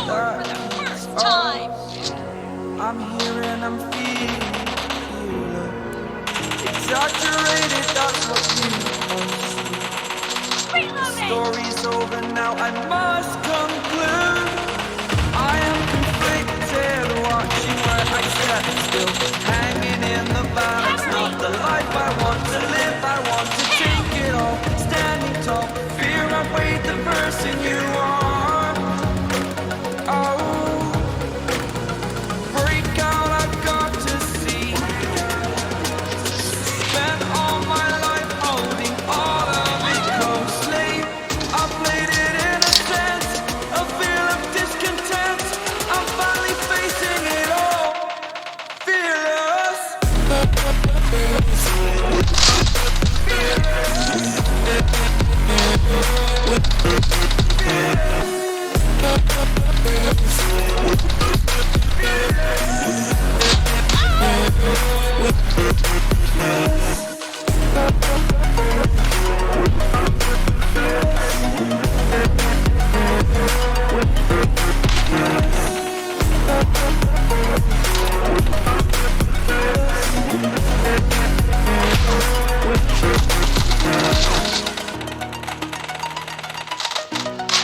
sword for the first time. I'm here and I'm feeling exaggerated, that's what you see. The story's over now, I must conclude. I am conflicted, watching where I stand still, hanging in the balance. Not the life I want to live, I want to take it all. Standing tall, fear I weighed the person you are. Oh, break out, I've got to see. Spent all my life holding all of it closely. I played it in a sense, a feel of discontent. I'm finally facing it all, fearless.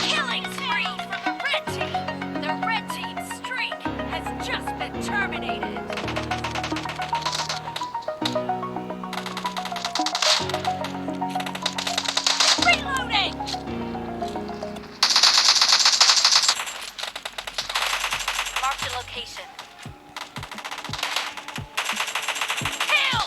Killing spree for the red team. The red team's streak has just been terminated. Reloading! Mark the location. Kill!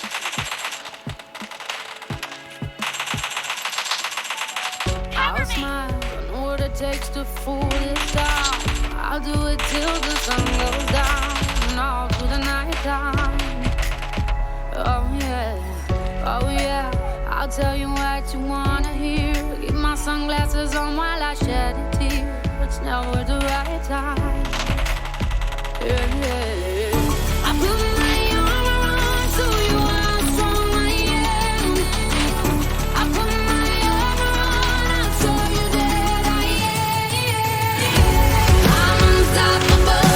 Cover I'll me! smile, I know what it takes to fool this down. I'll do it till the sun goes down and all through the night time. Oh yeah, I'll tell you what you wanna hear. Keep my sunglasses on while I shed a tear. It's never the right time. Yeah. I put my arm around so you are strong, I am. I put my arm around, I'll show you that I am. I'm unstoppable.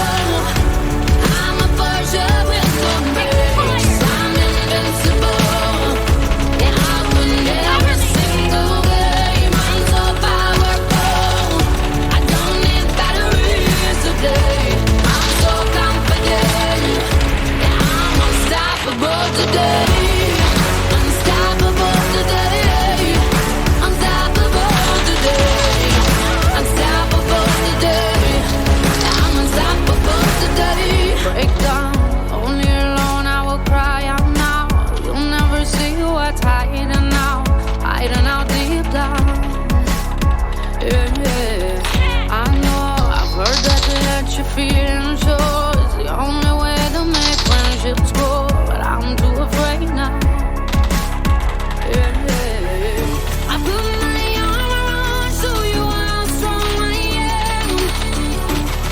I'm a Porsche with no brakes. I'm invincible. Yeah, I win every single game. I'm so powerful. I don't need batteries to play. I'm so confident. Yeah, I'm unstoppable today. Unstoppable today. Unstoppable today. Unstoppable today. Yeah, I'm unstoppable today. Break down, only alone I will cry out now. You'll never see what's hiding out deep down. Yeah. I know, I've heard that to let you feel and show is the only way to make friendships grow, but I'm too afraid now. Yeah. I put my arm around so you how strong I am.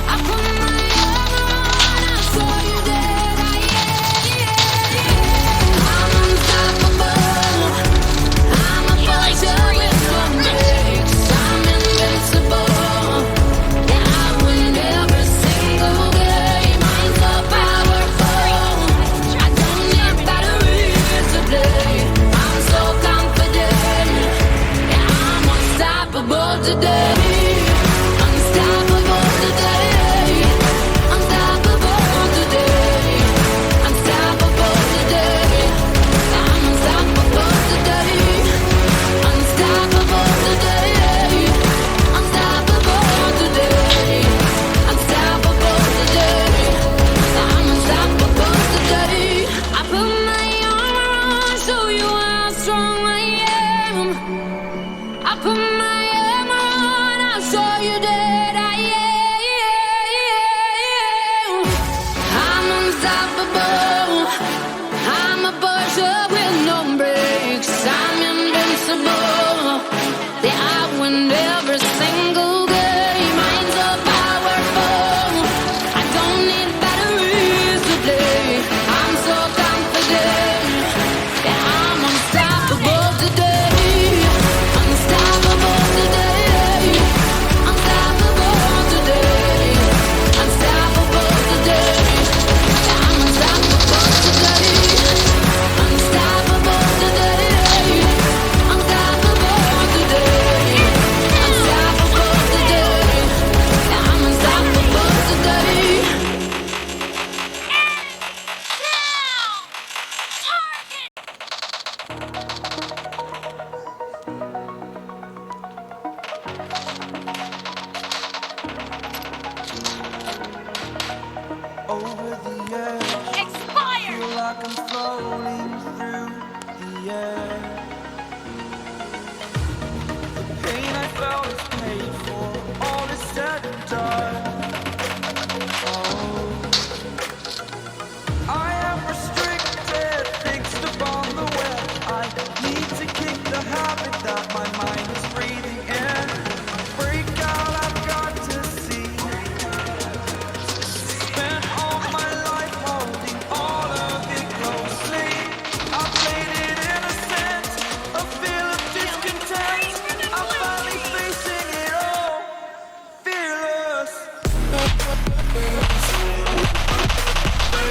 I put my arm around, I'll show you that I am. I'm unstoppable. I'm a Porsche with no brakes. I'm invincible. Yeah, I win every single game. I'm so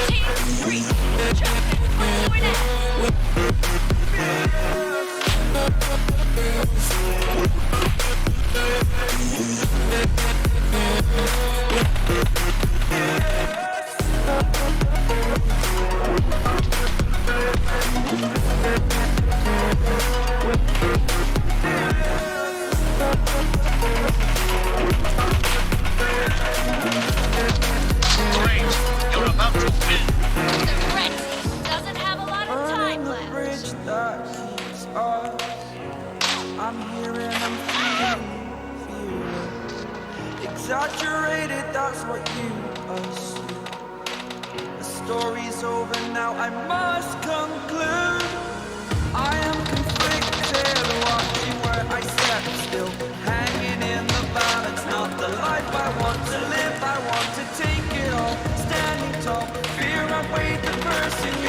Team Streak has just been put to an end. Great. You're about to win. The red team doesn't have a lot of Burning time the left. bridge that keeps us. I'm here and I'm feeling. Exaggerated, that's what you assume. The story's over now, I must conclude. I am conflicted, watching where I step still, hanging in the balance. Not the life I want to live, I want to take it all. Standing tall, fear I weighed the person